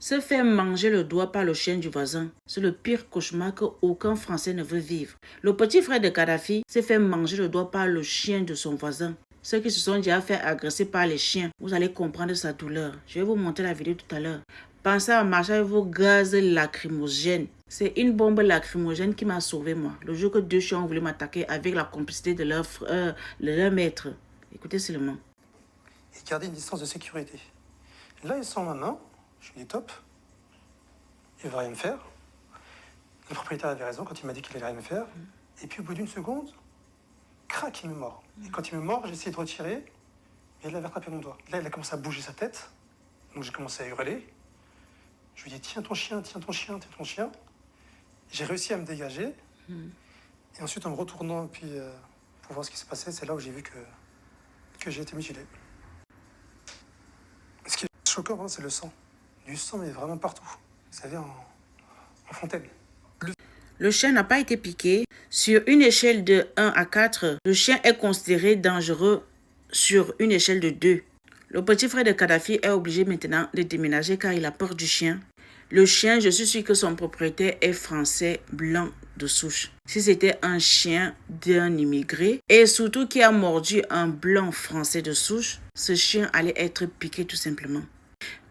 Se faire manger le doigt par le chien du voisin, c'est le pire cauchemar qu'aucun Français ne veut vivre. Le petit frère de Kadhafi s'est fait manger le doigt par le chien de son voisin. Ceux qui se sont déjà fait agresser par les chiens, vous allez comprendre sa douleur. Je vais vous montrer la vidéo tout à l'heure. Pensez à marcher avec vos gaz lacrymogènes. C'est une bombe lacrymogène qui m'a sauvé moi. Le jour que 2 chiens ont voulu m'attaquer avec la complicité de leur maître. Écoutez seulement. Et garder une distance de sécurité. Là, il sent ma main. Je lui dis top. Il ne va rien me faire. Le propriétaire avait raison quand il m'a dit qu'il allait rien me faire. Et puis au bout d'une seconde, crac, il me mord. Et quand il me mord, j'ai essayé de retirer. Et il avait rattrapé mon doigt. Là, il a commencé à bouger sa tête. Donc j'ai commencé à hurler. Je lui ai dit tiens ton chien, tiens ton chien, tiens ton chien. J'ai réussi à me dégager. Et ensuite, en me retournant puis, pour voir ce qui s'est passé, c'est là où j'ai vu que j'ai été mutilé. Ce qui est choquant, hein, c'est le sang. Du sang, mais vraiment partout. Vous savez, en fontaine. Le chien n'a pas été piqué. Sur une échelle de 1 à 4, le chien est considéré dangereux sur une échelle de 2. Le petit frère de Kadhafi est obligé maintenant de déménager car il a peur du chien. Le chien, je suis sûr que son propriétaire est français blanc de souche. Si c'était un chien d'un immigré et surtout qui a mordu un blanc français de souche, ce chien allait être piqué tout simplement.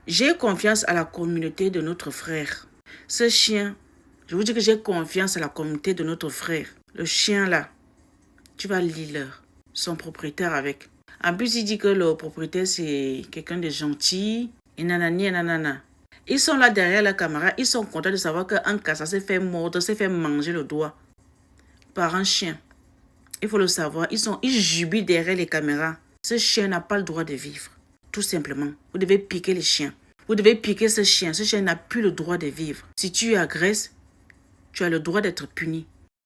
J'ai confiance à la communauté de notre frère. Ce chien, je vous dis que j'ai confiance à la communauté de notre frère. Le chien là, tu vas lire son propriétaire avec. En plus, il dit que le propriétaire c'est quelqu'un de gentil. Et nanani et nanana. Ils sont là derrière la caméra. Ils sont contents de savoir qu'un cassa s'est fait mordre, s'est fait manger le doigt par un chien. Il faut le savoir. Ils jubilent derrière les caméras. Ce chien n'a pas le droit de vivre. Tout simplement. Vous devez piquer les chiens. Vous devez piquer ce chien. Ce chien n'a plus le droit de vivre. Si tu agresses, tu as le droit d'être puni.